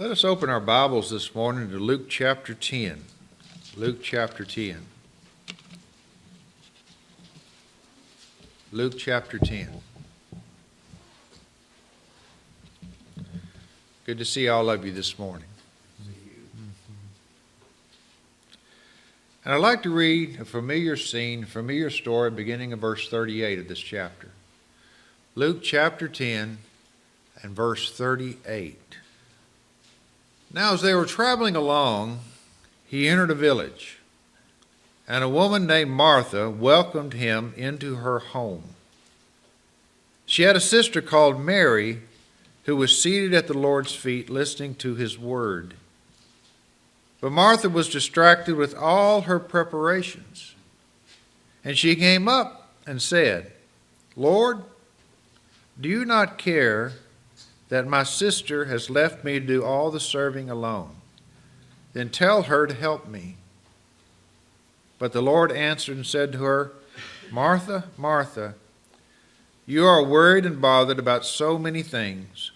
Let us open our Bibles this morning to Luke chapter 10. Luke chapter 10. Luke chapter 10. Good to see all of you this morning. And I'd like to read a familiar scene, a familiar story, beginning in verse 38 of this chapter. Luke chapter 10 and verse 38. Now as they were traveling along, he entered a village, and a woman named Martha welcomed him into her home. She had a sister called Mary, who was seated at the Lord's feet listening to his word. But Martha was distracted with all her preparations. And she came up and said, "Lord, do you not care that my sister has left me to do all the serving alone? Then tell her to help me." But the Lord answered and said to her, "Martha, Martha, you are worried and bothered about so many things,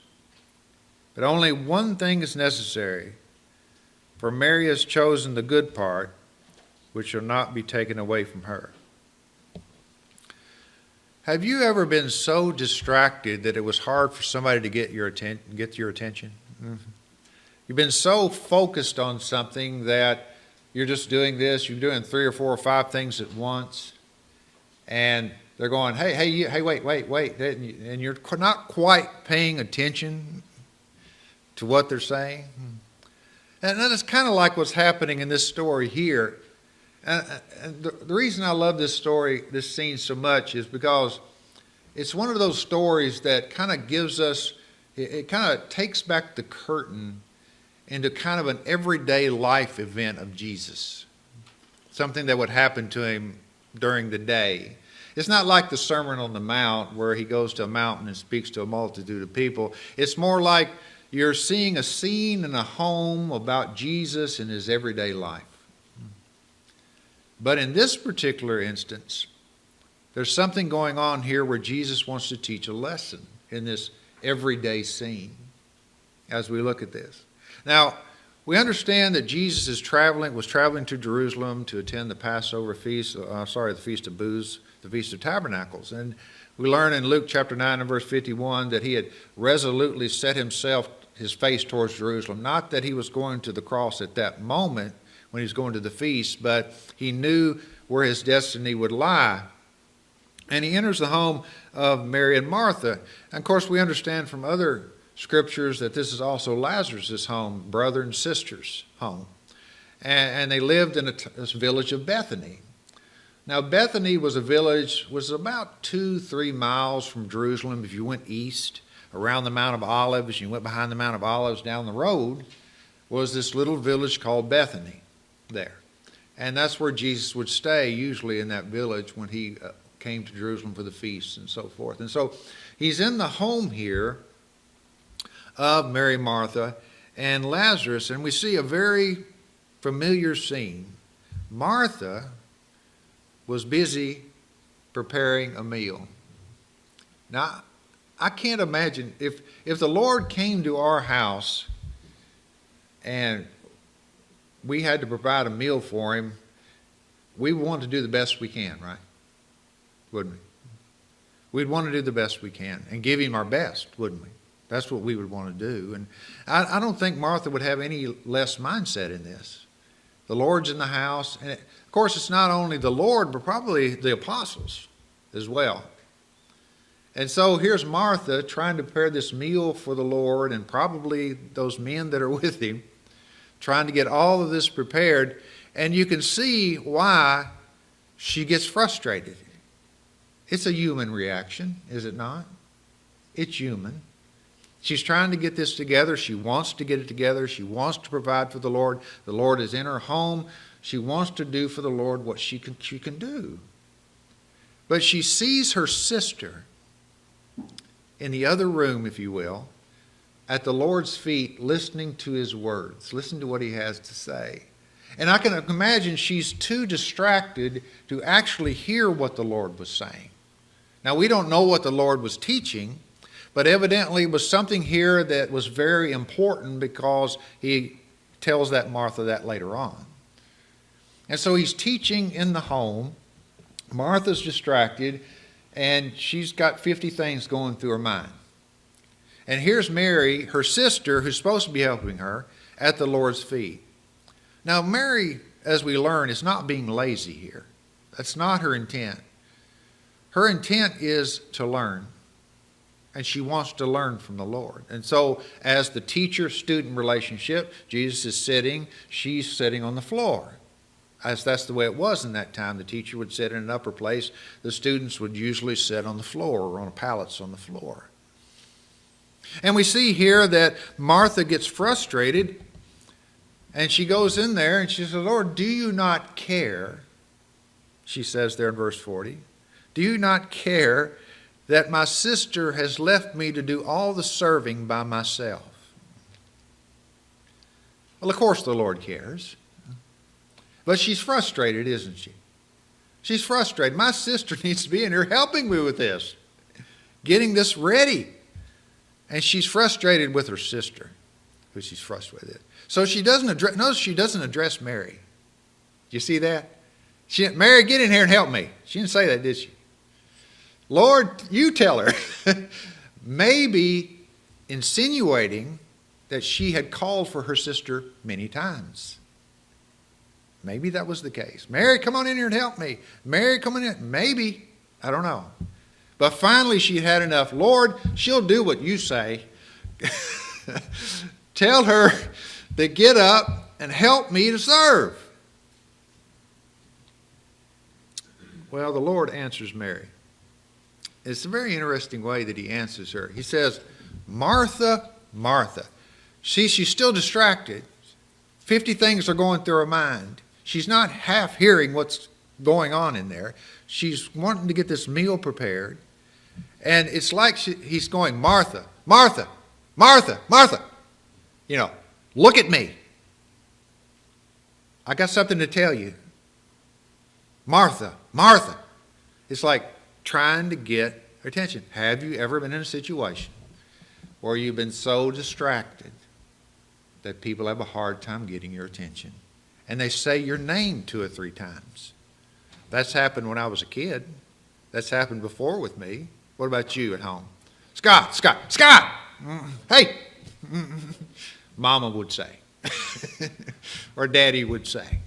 but only one thing is necessary. For Mary has chosen the good part, which shall not be taken away from her." Have you ever been so distracted that it was hard for somebody to get your attention? Mm-hmm. You've been so focused on something that you're just doing this. You're doing 3 or 4 or 5 things at once, and they're going, "Hey, wait," and you're not quite paying attention to what they're saying. And that's kind of like what's happening in this story here. And the reason I love this story, this scene so much, is because it's one of those stories that kind of gives us, it kind of takes back the curtain into kind of an everyday life event of Jesus. Something that would happen to him during the day. It's not like the Sermon on the Mount where he goes to a mountain and speaks to a multitude of people. It's more like you're seeing a scene in a home about Jesus in his everyday life. But in this particular instance, there's something going on here where Jesus wants to teach a lesson in this everyday scene as we look at this. Now, we understand that Jesus was traveling to Jerusalem to attend the Passover feast, the Feast of Booths, the Feast of Tabernacles. And we learn in Luke chapter 9 and verse 51 that he had resolutely set his face towards Jerusalem. Not that he was going to the cross at that moment when he was going to the feast, but he knew where his destiny would lie. And he enters the home of Mary and Martha. And of course, we understand from other scriptures that this is also Lazarus' home, brother and sister's home. And they lived in this village of Bethany. Now, Bethany was about 2-3 miles from Jerusalem if you went east, around the Mount of Olives. You went behind the Mount of Olives down the road was this little village called Bethany there. And that's where Jesus would stay, usually in that village when he came to Jerusalem for the feasts and so forth. And so he's in the home here of Mary, Martha, and Lazarus, and we see a very familiar scene. Martha was busy preparing a meal. Now, I can't imagine if the Lord came to our house and we had to provide a meal for him, we would want to do the best we can, right? Wouldn't we? We'd want to do the best we can and give him our best, wouldn't we? That's what we would want to do. And I don't think Martha would have any less mindset in this. The Lord's in the house. And of course, it's not only the Lord, but probably the apostles as well. And so here's Martha trying to prepare this meal for the Lord, and probably those men that are with him, trying to get all of this prepared. And you can see why she gets frustrated. It's a human reaction, is it not? It's human. She's trying to get this together. She wants to get it together. She wants to provide for the Lord. The Lord is in her home. She wants to do for the Lord what she can do. But she sees her sister in the other room, if you will, at the Lord's feet, listening to his words, listening to what he has to say. And I can imagine she's too distracted to actually hear what the Lord was saying. Now, we don't know what the Lord was teaching, But evidently it was something here that was very important, because he tells that Martha that later on. And so he's teaching in the home. Martha's distracted, and she's got 50 things going through her mind. And here's Mary, her sister, who's supposed to be helping her, at the Lord's feet. Now, Mary, as we learn, is not being lazy here. That's not her intent. Her intent is to learn, and she wants to learn from the Lord. And so, as the teacher-student relationship, Jesus is sitting, she's sitting on the floor. As that's the way it was in that time. The teacher would sit in an upper place. The students would usually sit on the floor, or on pallets on the floor. And we see here that Martha gets frustrated, and she goes in there and she says, Lord, do you not care? She says there in verse 40, do you not care that my sister has left me to do all the serving by myself? Well, of course the Lord cares. But she's frustrated, isn't she? She's frustrated. My sister needs to be in here helping me with this, getting this ready. And she's frustrated with her sister, who she's frustrated with. So she doesn't address, notice she doesn't address Mary. Do you see that? Mary, get in here and help me. She didn't say that, did she? Lord, you tell her. Maybe insinuating that she had called for her sister many times. Maybe that was the case. Mary, come on in here and help me. Mary, come on in. Maybe. I don't know. But finally she had enough. Lord, she'll do what you say. Tell her to get up and help me to serve. Well, the Lord answers Mary. It's a very interesting way that he answers her. He says, Martha, Martha. See, she's still distracted. 50 things are going through her mind. She's not half hearing what's going on in there. She's wanting to get this meal prepared. And it's like he's going, Martha, Martha, Martha, Martha. You know, look at me. I got something to tell you. Martha, Martha. It's like trying to get her attention. Have you ever been in a situation where you've been so distracted that people have a hard time getting your attention? And they say your name 2 or 3 times. That's happened when I was a kid. That's happened before with me. What about you at home? Scott, Scott, Scott! Hey! Mama would say. Or Daddy would say.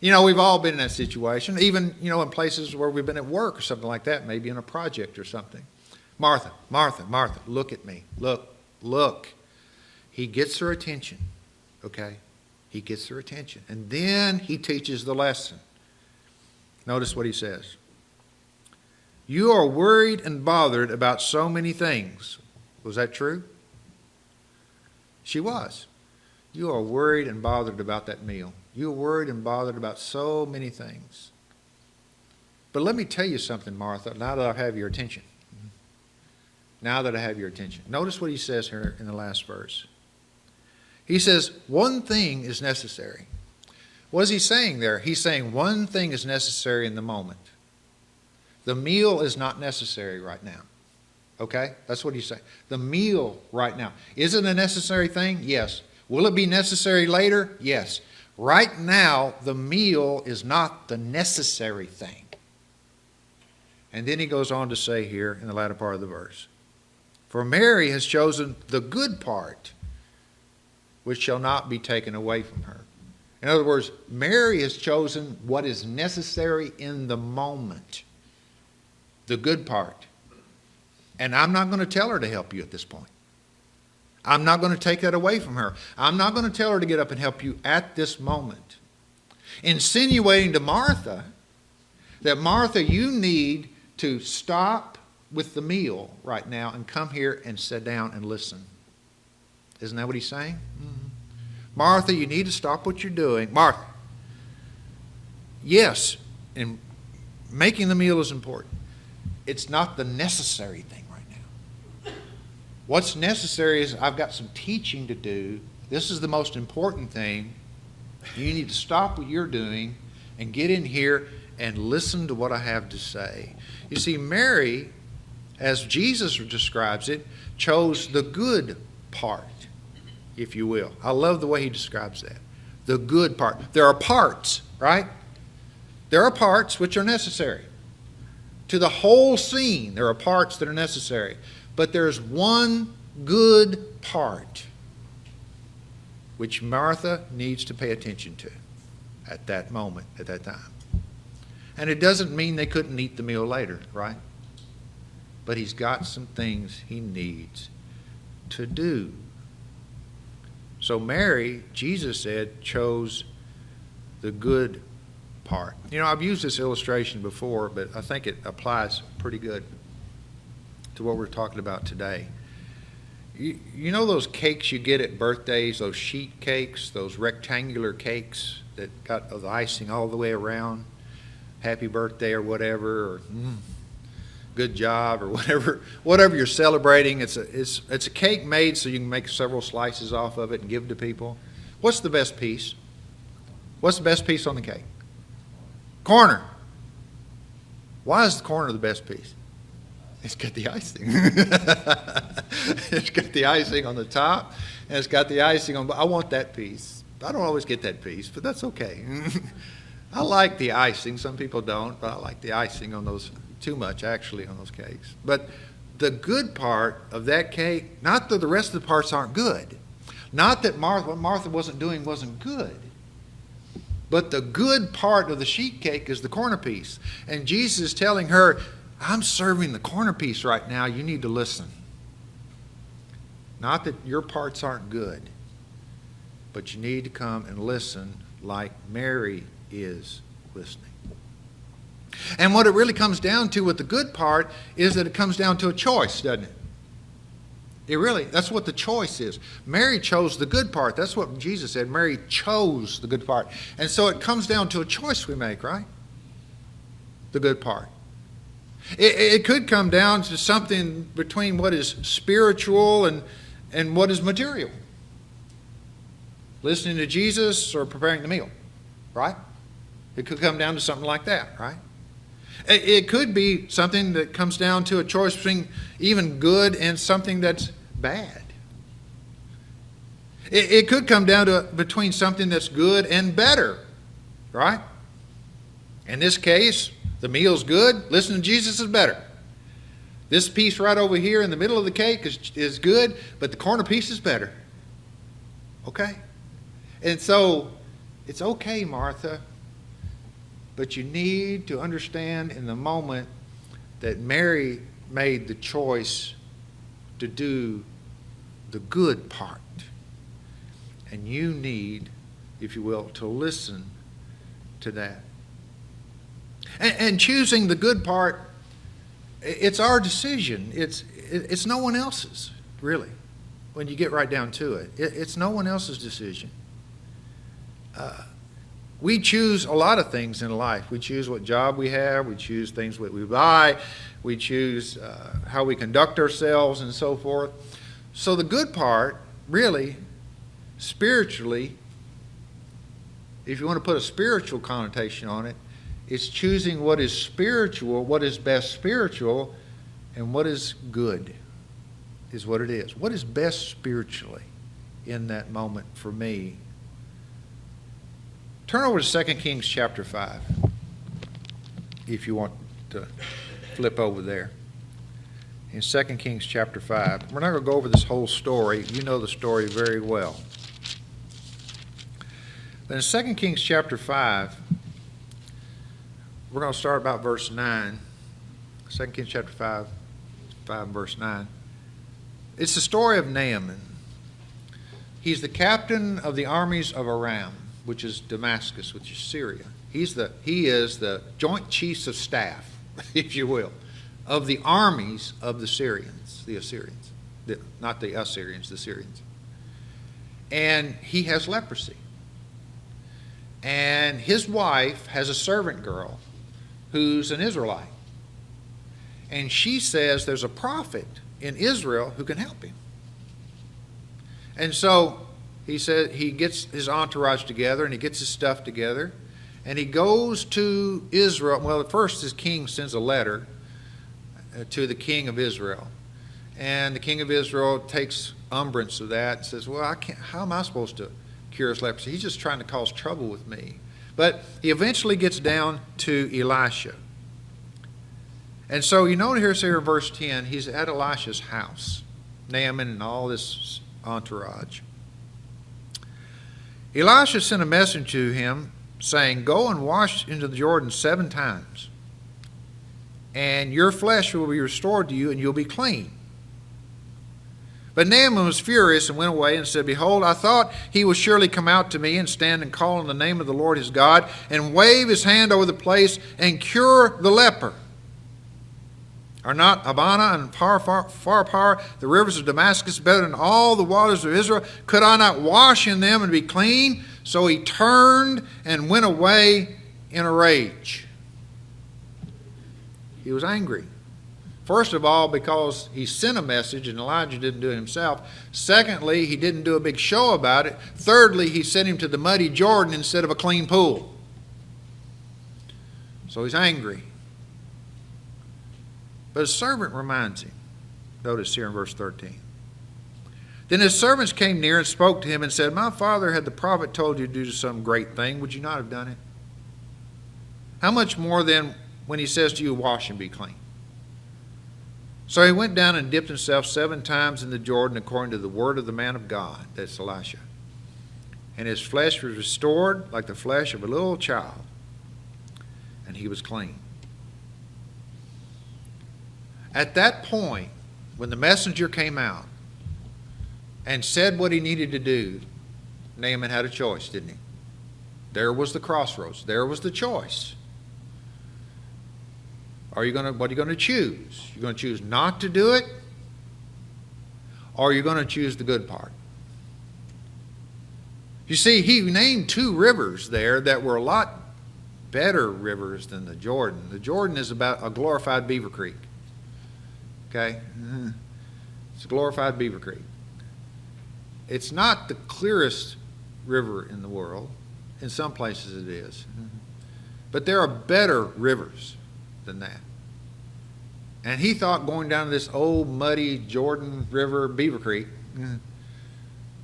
You know, we've all been in that situation. Even, you know, in places where we've been at work or something like that. Maybe in a project or something. Martha, Martha, Martha, look at me. Look, look. He gets her attention. Okay? He gets her attention. And then he teaches the lesson. Notice what he says. You are worried and bothered about so many things. Was that true? She was. You are worried and bothered about that meal. You are worried and bothered about so many things. But let me tell you something, Martha, now that I have your attention. Now that I have your attention. Notice what he says here in the last verse. He says, one thing is necessary. What is he saying there? He's saying one thing is necessary in the moment. The meal is not necessary right now. Okay? That's what he's saying. The meal right now. Is it a necessary thing? Yes. Will it be necessary later? Yes. Right now, the meal is not the necessary thing. And then he goes on to say here in the latter part of the verse, for Mary has chosen the good part, which shall not be taken away from her. In other words, Mary has chosen what is necessary in the moment. The good part. And I'm not going to tell her to help you at this point. I'm not going to take that away from her. I'm not going to tell her to get up and help you at this moment. Insinuating to Martha that, Martha, you need to stop with the meal right now and come here and sit down and listen. Isn't that what he's saying? Mm-hmm. Martha, you need to stop what you're doing. Martha, yes, and making the meal is important. It's not the necessary thing right now. What's necessary is I've got some teaching to do. This is the most important thing. You need to stop what you're doing and get in here and listen to what I have to say. You see, Mary as Jesus describes it, chose the good part, if you will. I love the way he describes that. The good part. There are parts, right? There are parts which are necessary. To the whole scene, there are parts that are necessary. But there's one good part which Martha needs to pay attention to at that moment, at that time. And it doesn't mean they couldn't eat the meal later, right? But he's got some things he needs to do. So Mary, Jesus said, chose the good part. You know, I've used this illustration before, but I think it applies pretty good to what we're talking about today. You know those cakes you get at birthdays, those sheet cakes, those rectangular cakes that got the icing all the way around? Happy birthday or whatever, or good job or whatever you're celebrating. It's a cake made so you can make several slices off of it and give to people. What's the best piece? What's the best piece on the cake? Corner. Why is the corner the best piece? It's got the icing. It's got the icing on the top, and it's got the icing on. I want that piece. I don't always get that piece, but that's okay. I like the icing. Some people don't, but I like the icing on those too much, actually, on those cakes. But the good part of that cake, not that the rest of the parts aren't good, not that what Martha wasn't doing wasn't good, but the good part of the sheet cake is the corner piece. And Jesus is telling her, I'm serving the corner piece right now. You need to listen. Not that your parts aren't good, but you need to come and listen like Mary is listening. And what it really comes down to with the good part is that it comes down to a choice, doesn't it? That's what the choice is. Mary chose the good part. That's what Jesus said. Mary chose the good part. And so it comes down to a choice we make, right? The good part. It could come down to something between what is spiritual and what is material. Listening to Jesus or preparing the meal, right? It could come down to something like that, right? It could be something that comes down to a choice between even good and something that's bad. It could come down to between something that's good and better, right? In this case, the meal's good. Listening to Jesus is better. This piece right over here in the middle of the cake is good, but the corner piece is better. Okay? And so, it's okay, Martha, but you need to understand in the moment that Mary made the choice to do the good part. And you need, if you will, to listen to that. And choosing the good part, it's our decision. It's no one else's, really, when you get right down to it. It's no one else's decision. We choose a lot of things in life. We choose what job we have. We choose things that we buy. We choose how we conduct ourselves and so forth. So the good part, really, spiritually, if you want to put a spiritual connotation on it, is choosing what is spiritual, what is best spiritual, and what is good is what it is. What is best spiritually in that moment for me? Turn over to 2 Kings chapter 5, if you want to flip over there. In 2 Kings chapter 5. We're not going to go over this whole story. You know the story very well. But in 2 Kings chapter 5, we're going to start about verse 9. 2 Kings chapter 5 and verse 9. It's the story of Naaman. He's the captain of the armies of Aram, which is Damascus, which is Syria. He is the joint chiefs of staff, if you will, of the armies of the Syrians, the Assyrians. Not the Assyrians, the Syrians. And he has leprosy. And his wife has a servant girl who's an Israelite. And she says there's a prophet in Israel who can help him. And so he said he gets his entourage together and he gets his stuff together and he goes to Israel. Well, at first his king sends a letter to the king of Israel. And the king of Israel takes umbrance of that and says, well, how am I supposed to cure his leprosy? He's just trying to cause trouble with me. But he eventually gets down to Elisha. And so you notice here in verse 10, he's at Elisha's house, Naaman and all this entourage. Elisha sent a message to him saying, go and wash into the Jordan 7 times, and your flesh will be restored to you, and you'll be clean. But Naaman was furious and went away and said, behold, I thought he would surely come out to me and stand and call on the name of the Lord his God and wave his hand over the place and cure the leper. Are not Abana and Pharpar, the rivers of Damascus, better than all the waters of Israel? Could I not wash in them and be clean? So he turned and went away in a rage. He was angry. First of all, because he sent a message and Elijah didn't do it himself. Secondly, he didn't do a big show about it. Thirdly, he sent him to the muddy Jordan instead of a clean pool. So he's angry. But his servant reminds him. Notice here in verse 13. Then his servants came near and spoke to him and said, my father, had the prophet told you to do some great thing, would you not have done it? How much more then when he says to you, wash and be clean? So he went down and dipped himself 7 times in the Jordan according to the word of the man of God, that's Elisha. And his flesh was restored like the flesh of a little child, and he was clean. At that point, when the messenger came out and said what he needed to do, Naaman had a choice, didn't he? There was the crossroads. There was the choice. What are you going to choose? You're going to choose not to do it, or you're going to choose the good part? You see, he named 2 rivers there that were a lot better rivers than the Jordan. The Jordan is about a glorified Beaver Creek. Okay? It's a glorified Beaver Creek. It's not the clearest river in the world. In some places it is. But there are better rivers than that. And he thought going down to this old muddy Jordan River, Beaver Creek,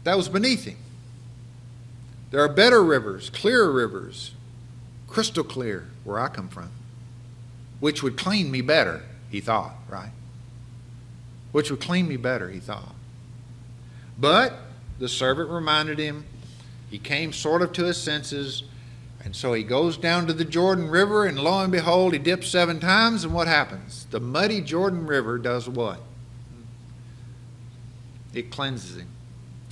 that was beneath him. There are better rivers, clearer rivers, crystal clear where I come from, which would clean me better, he thought, right? Which would clean me better, he thought. But the servant reminded him. He came sort of to his senses. And so he goes down to the Jordan River, and lo and behold, he dips 7 times, and what happens? The muddy Jordan River does what? It cleanses him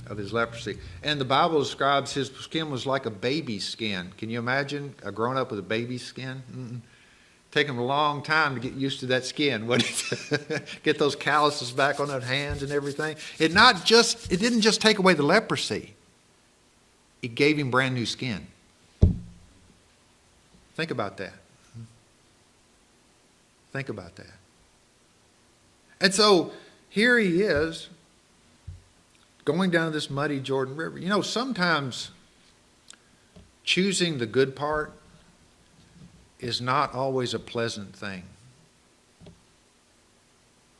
of his leprosy. And the Bible describes his skin was like a baby's skin. Can you imagine a grown up with a baby's skin? Take him a long time to get used to that skin. Get those calluses back on those hands and everything. It didn't just take away the leprosy. It gave him brand new skin. Think about that. Think about that. And so here he is going down this muddy Jordan River. You know, sometimes choosing the good part is not always a pleasant thing.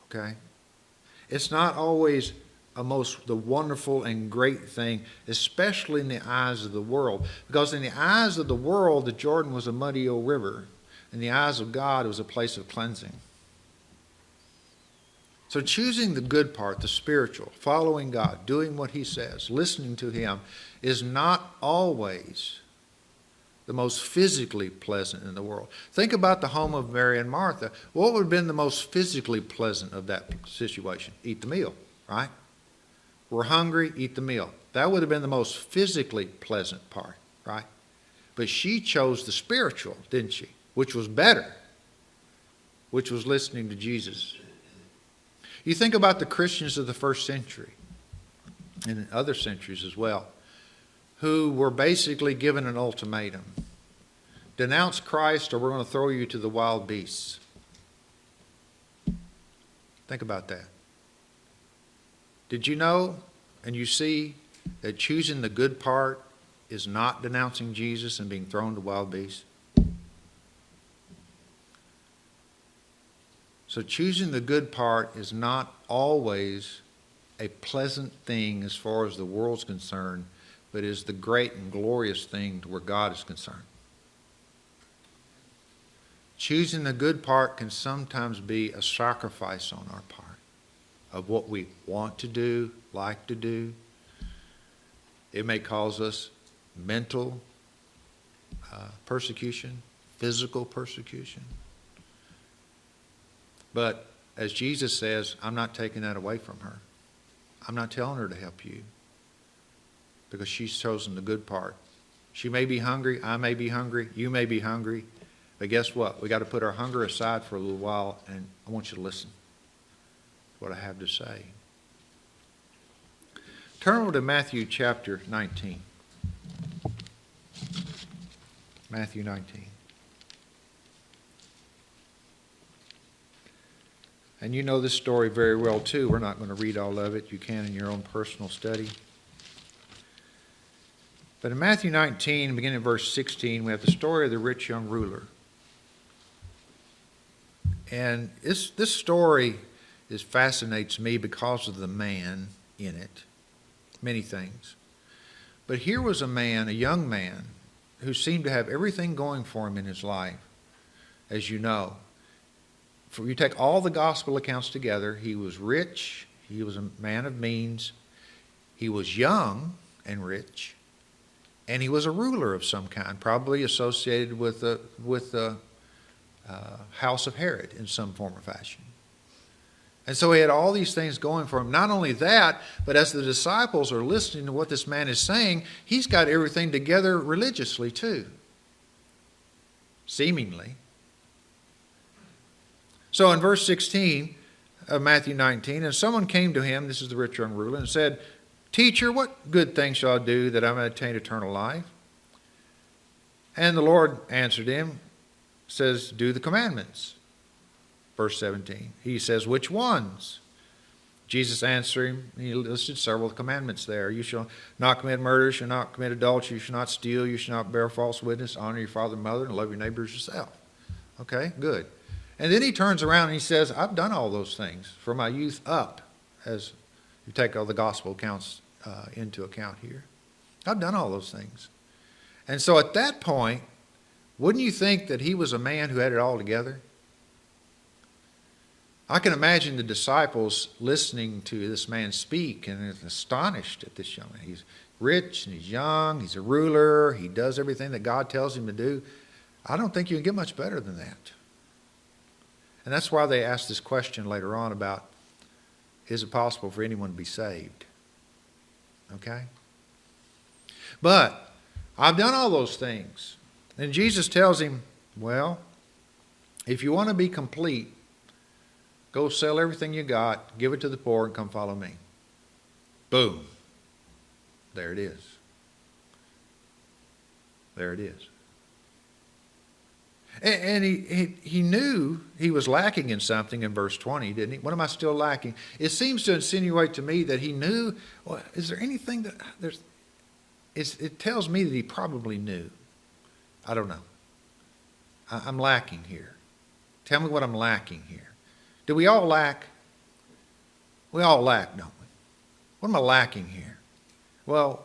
Okay? It's not always the wonderful and great thing, especially in the eyes of the world. Because in the eyes of the world, the Jordan was a muddy old river. In the eyes of God, it was a place of cleansing. So choosing the good part, the spiritual, following God, doing what he says, listening to him, is not always the most physically pleasant in the world. Think about the home of Mary and Martha. What would have been the most physically pleasant of that situation? Eat the meal, right? We're hungry, eat the meal. That would have been the most physically pleasant part, right? But she chose the spiritual, didn't she? Which was better, which was listening to Jesus. You think about the Christians of the first century and other centuries as well, who were basically given an ultimatum. Denounce Christ or we're going to throw you to the wild beasts. Think about that. Did you know and you see that choosing the good part is not denouncing Jesus and being thrown to wild beasts? So choosing the good part is not always a pleasant thing as far as the world's concerned, but is the great and glorious thing to where God is concerned. Choosing the good part can sometimes be a sacrifice on our part of what we want to do, like to do. It may cause us mental persecution, physical persecution. But as Jesus says, I'm not taking that away from her. I'm not telling her to help you because she's chosen the good part. She may be hungry. I may be hungry. You may be hungry. But guess what? We got to put our hunger aside for a little while, and I want you to listen to what I have to say. Turn over to Matthew chapter 19. Matthew 19. And you know this story very well too. We're not going to read all of it. You can in your own personal study. But in Matthew 19, beginning in verse 16, we have the story of the rich young ruler. And this story fascinates me because of the man in it. Many things. But here was a man, a young man, who seemed to have everything going for him in his life, as you know. For you take all the gospel accounts together, he was rich, he was a man of means, he was young and rich, and he was a ruler of some kind, probably associated with the house of Herod in some form or fashion. And so he had all these things going for him. Not only that, but as the disciples are listening to what this man is saying, he's got everything together religiously too, seemingly. So in verse 16 of Matthew 19, and someone came to him, this is the rich young ruler, and said, Teacher, what good thing shall I do that I may attain eternal life? And the Lord answered him, says, Do the commandments. Verse 17. He says, Which ones? Jesus answered him, he listed several commandments there. You shall not commit murder, you shall not commit adultery, you shall not steal, you shall not bear false witness, honor your father and mother, and love your neighbor as yourself. Okay, good. And then he turns around and he says, I've done all those things from my youth up, as you take all the gospel accounts into account here. I've done all those things. And so at that point, wouldn't you think that he was a man who had it all together? I can imagine the disciples listening to this man speak and astonished at this young man. He's rich and he's young, he's a ruler, he does everything that God tells him to do. I don't think you can get much better than that. And that's why they asked this question later on about, is it possible for anyone to be saved? Okay? But I've done all those things. And Jesus tells him, well, if you want to be complete, go sell everything you got, give it to the poor, and come follow me. Boom. There it is. There it is. And he knew he was lacking in something in verse 20, didn't he? What am I still lacking? It seems to insinuate to me that he knew. Well, is there anything that there's? It tells me that he probably knew. I don't know. I'm lacking here. Tell me what I'm lacking here. Do we all lack? We all lack, don't we? What am I lacking here? Well,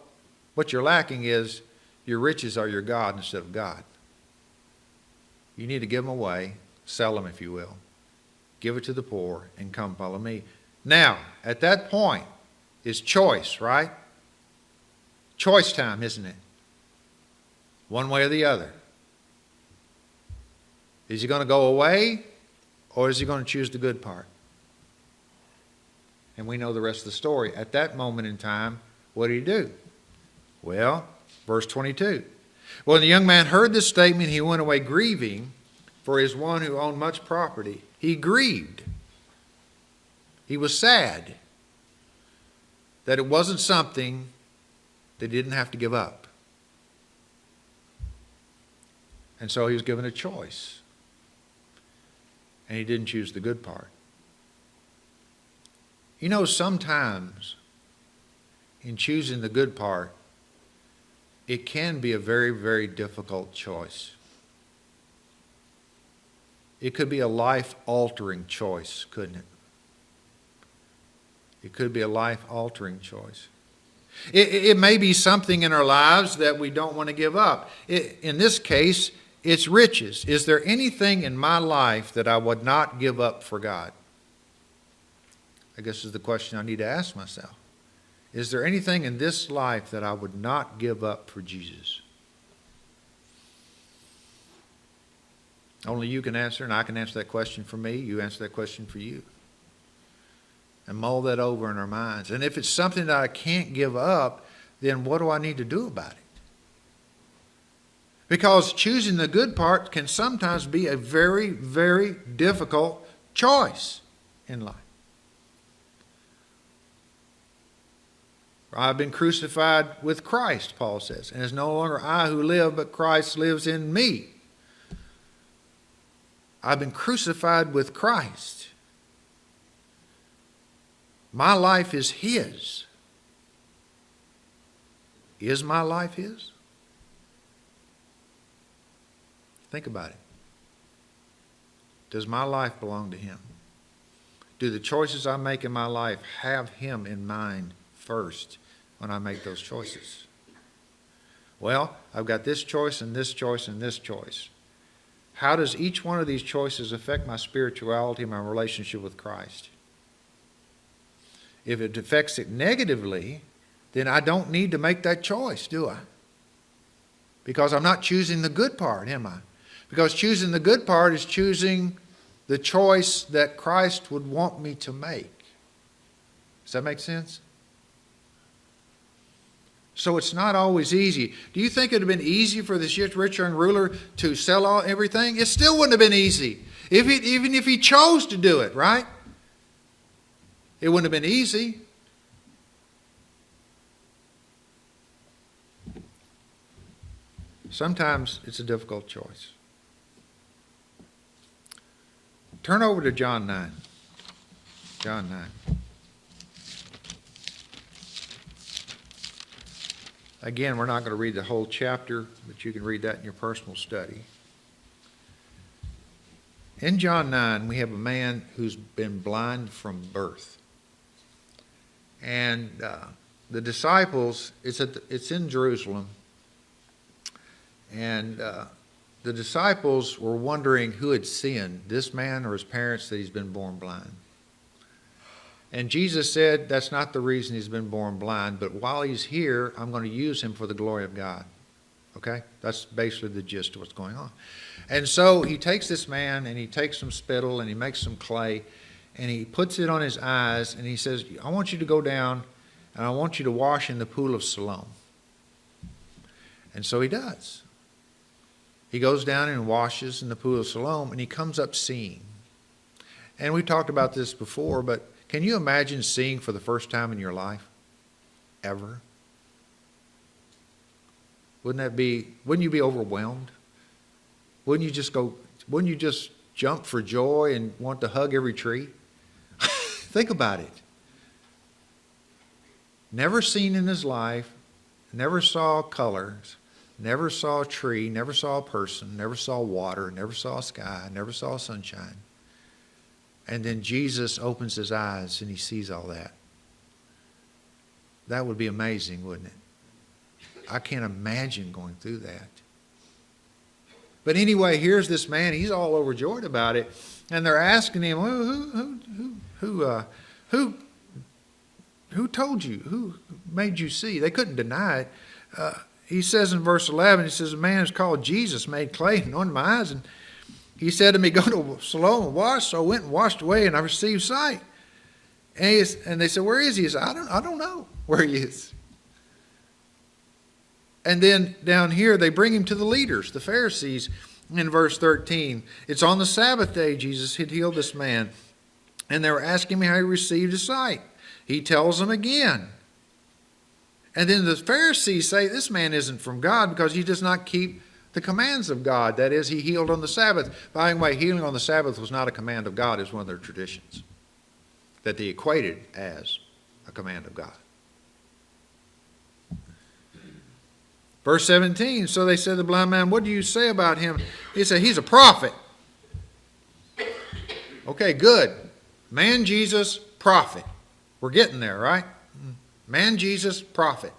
what you're lacking is your riches are your God instead of God. You need to give them away, sell them if you will, give it to the poor, and come follow me. Now, at that point is choice, right? Choice time, isn't it? One way or the other. Is he going to go away, or is he going to choose the good part? And we know the rest of the story. At that moment in time, what did he do? Well, verse 22. When the young man heard this statement, he went away grieving, for as one who owned much property. He grieved. He was sad that it wasn't something that he didn't have to give up. And so he was given a choice. And he didn't choose the good part. You know, sometimes in choosing the good part, it can be a very, very difficult choice. It could be a life-altering choice, couldn't it? It could be a life-altering choice. It may be something in our lives that we don't want to give up. In this case, it's riches. Is there anything in my life that I would not give up for God? I guess is the question I need to ask myself. Is there anything in this life that I would not give up for Jesus? Only you can answer, and I can answer that question for me. You answer that question for you. And mull that over in our minds. And if it's something that I can't give up, then what do I need to do about it? Because choosing the good part can sometimes be a very, very difficult choice in life. I've been crucified with Christ, Paul says, and it's no longer I who live, but Christ lives in me. I've been crucified with Christ. My life is His. Is my life His? Think about it. Does my life belong to Him? Do the choices I make in my life have Him in mind first when I make those choices? Well, I've got this choice and this choice and this choice. How does each one of these choices affect my spirituality and my relationship with Christ? If it affects it negatively, then I don't need to make that choice, do I? Because I'm not choosing the good part, am I? Because choosing the good part is choosing the choice that Christ would want me to make. Does that make sense? So it's not always easy. Do you think it would have been easy for this rich young ruler to sell everything? It still wouldn't have been easy, even if he chose to do it, right? It wouldn't have been easy. Sometimes it's a difficult choice. Turn over to John 9. John 9. Again, we're not going to read the whole chapter, but you can read that in your personal study. In John 9, we have a man who's been blind from birth. And the disciples, it's in Jerusalem, and the disciples were wondering who had sinned, this man or his parents, that he's been born blind. And Jesus said, that's not the reason he's been born blind, but while he's here, I'm going to use him for the glory of God. Okay? That's basically the gist of what's going on. And so he takes this man, and he takes some spittle, and he makes some clay, and he puts it on his eyes, and he says, I want you to go down, and I want you to wash in the pool of Siloam. And so he does. He goes down and washes in the pool of Siloam, and he comes up seeing. And we talked about this before, but can you imagine seeing for the first time in your life? Ever? Wouldn't you be overwhelmed? Wouldn't you just jump for joy and want to hug every tree? Think about it. Never seen in his life, never saw colors, never saw a tree, never saw a person, never saw water, never saw a sky, never saw sunshine. And then Jesus opens his eyes and he sees all that. That would be amazing, wouldn't it? I can't imagine going through that. But anyway, here's this man. He's all overjoyed about it. And they're asking him, who told you? Who made you see? They couldn't deny it. He says in verse 11, he says, a man is called Jesus, made clay and anointed my eyes. And he said to me, go to Siloam and wash. So I went and washed away, and I received sight. And they said, where is he? He said, I don't know where he is. And then down here, they bring him to the leaders, the Pharisees, in verse 13. It's on the Sabbath day Jesus had healed this man. And they were asking me how he received his sight. He tells them again. And then the Pharisees say this man isn't from God because he does not keep the commands of God. That is, he healed on the Sabbath. By the way, healing on the Sabbath was not a command of God. It was one of their traditions that they equated as a command of God. Verse 17, so they said to the blind man, what do you say about him? He said, he's a prophet. Okay, good. Man, Jesus, prophet. We're getting there, right? Man, Jesus, prophet.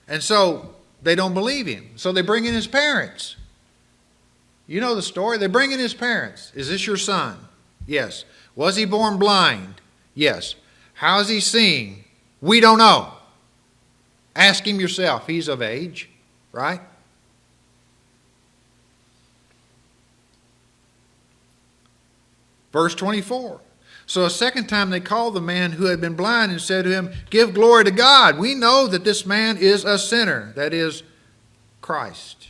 And so they don't believe him. So they bring in his parents. You know the story. They bring in his parents. Is this your son? Yes. Was he born blind? Yes. How's he seeing? We don't know. Ask him yourself. He's of age, right? Verse 24. So a second time they called the man who had been blind and said to him, give glory to God. We know that this man is a sinner, that is, Christ.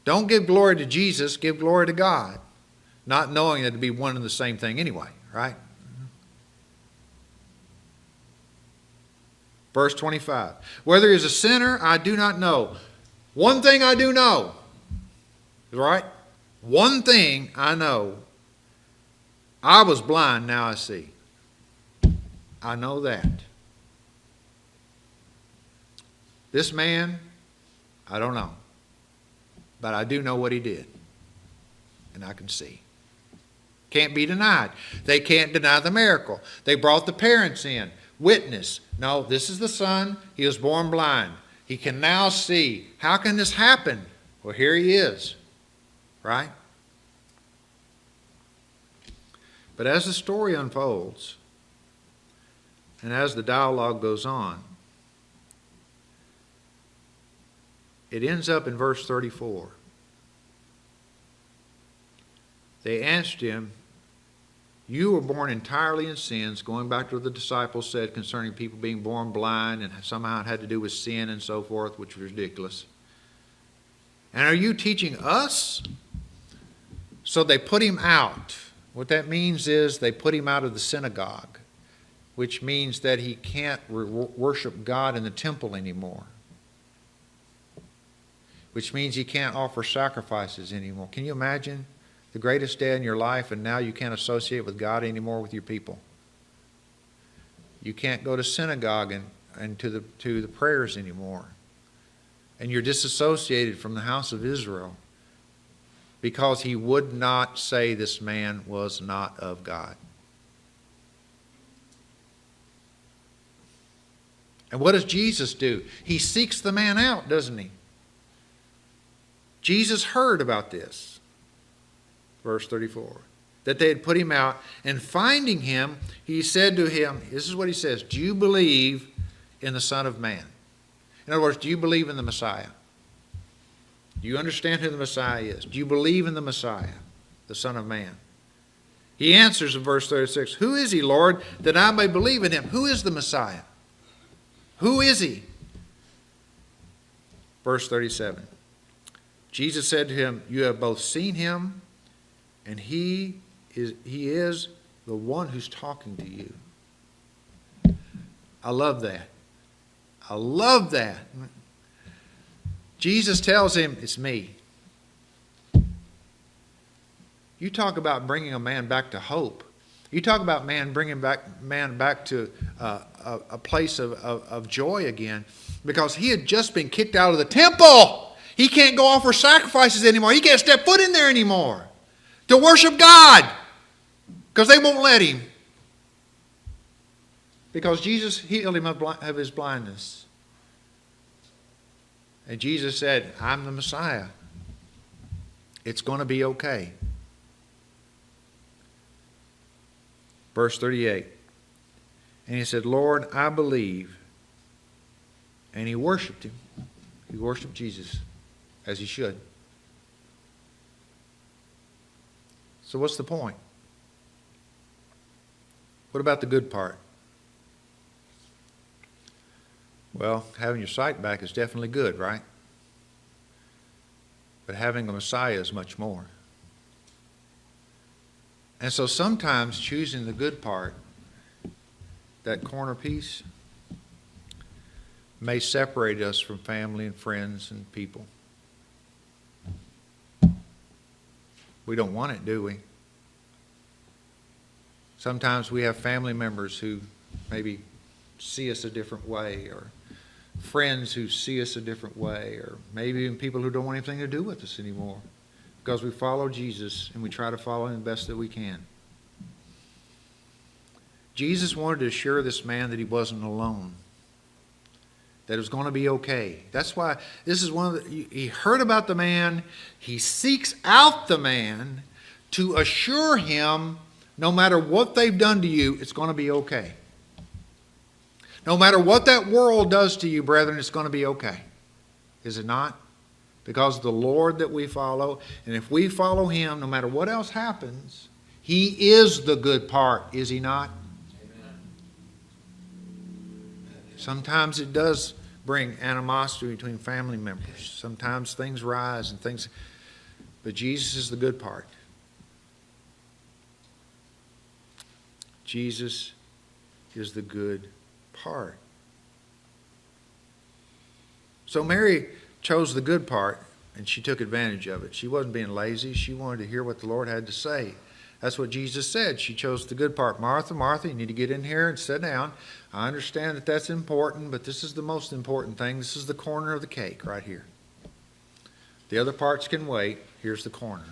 Don't give glory to Jesus, give glory to God. Not knowing that it'd be one and the same thing anyway, right? Verse 25. Whether he is a sinner, I do not know. One thing I do know. Right? One thing I know. I was blind, now I see. I know that. This man, I don't know. But I do know what he did. And I can see. Can't be denied. They can't deny the miracle. They brought the parents in. Witness. No, this is the son. He was born blind. He can now see. How can this happen? Well, here he is. Right? But as the story unfolds, and as the dialogue goes on, it ends up in verse 34. They answered him, you were born entirely in sins, going back to what the disciples said concerning people being born blind and somehow it had to do with sin and so forth, which was ridiculous. And are you teaching us? So they put him out. What that means is they put him out of the synagogue, which means that he can't worship God in the temple anymore, which means he can't offer sacrifices anymore. Can you imagine the greatest day in your life and now you can't associate with God anymore with your people? You can't go to synagogue and to the prayers anymore. And you're disassociated from the house of Israel because he would not say this man was not of God. And what does Jesus do? He seeks the man out, doesn't he? Jesus heard about this. Verse 34. That they had put him out, and finding him, he said to him, this is what he says, do you believe in the Son of Man? In other words, do you believe in the Messiah? Do you understand who the Messiah is? Do you believe in the Messiah, the Son of Man? He answers in verse 36, who is he, Lord, that I may believe in him? Who is the Messiah? Who is he? Verse 37. Jesus said to him, you have both seen him, and he is the one who's talking to you. I love that. I love that. Jesus tells him, it's me. You talk about bringing a man back to hope. You talk about bringing man back to a place of joy again, because he had just been kicked out of the temple. He can't go offer sacrifices anymore. He can't step foot in there anymore to worship God because they won't let him. Because Jesus healed him of his blindness. And Jesus said, I'm the Messiah. It's going to be okay. Verse 38. And he said, Lord, I believe. And he worshiped him. He worshiped Jesus as he should. So what's the point? What about the good part? Well, having your sight back is definitely good, right? But having a Messiah is much more. And so sometimes choosing the good part, that corner piece, may separate us from family and friends and people. We don't want it, do we? Sometimes we have family members who maybe see us a different way, or friends who see us a different way, or maybe even people who don't want anything to do with us anymore because we follow Jesus and we try to follow him the best that we can. Jesus wanted to assure this man that he wasn't alone, that it was going to be okay. That's why this is one of the, he heard about the man. He seeks out the man to assure him no matter what they've done to you, it's going to be okay. No matter what that world does to you, brethren, it's going to be okay. Is it not? Because of the Lord that we follow. And if we follow him, no matter what else happens, he is the good part, is he not? Amen. Sometimes it does bring animosity between family members. Sometimes things rise and things, but Jesus is the good part. Jesus is the good part. So Mary chose the good part, and she took advantage of it. She wasn't being lazy. She wanted to hear what the Lord had to say. That's what Jesus said. She chose the good part. Martha, Martha, you need to get in here and sit down. I understand that that's important, but this is the most important thing. This is the corner of the cake right here. The other parts can wait. Here's the corner.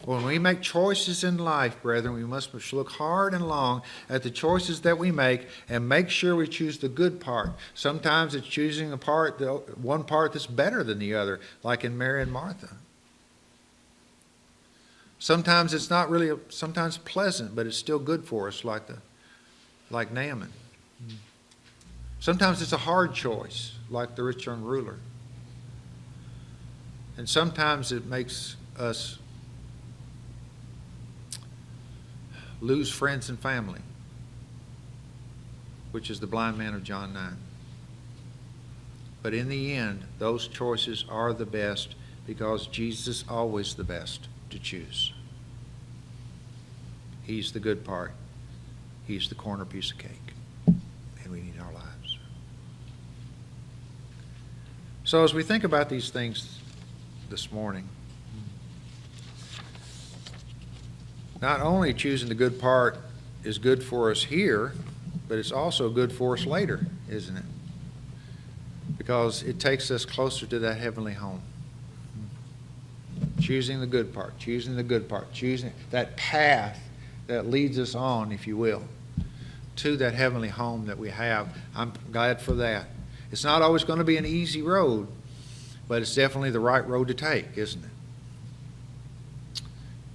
When we make choices in life, brethren, we must look hard and long at the choices that we make and make sure we choose the good part. Sometimes it's choosing one part that's better than the other, like in Mary and Martha. Sometimes it's not really, sometimes pleasant, but it's still good for us, like Naaman. Sometimes it's a hard choice, like the rich young ruler. And sometimes it makes us lose friends and family, which is the blind man of John 9. But in the end, those choices are the best because Jesus is always the best to choose. He's the good part. He's the corner piece of cake. And we need our lives. So as we think about these things this morning, not only choosing the good part is good for us here, but it's also good for us later, isn't it? Because it takes us closer to that heavenly home. Choosing the good part, choosing the good part, choosing that path that leads us on, if you will, to that heavenly home that we have. I'm glad for that. It's not always going to be an easy road, but it's definitely the right road to take, isn't it?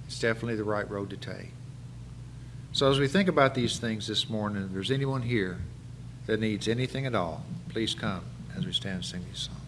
It's definitely the right road to take. So as we think about these things this morning, if there's anyone here that needs anything at all, please come as we stand and sing these songs.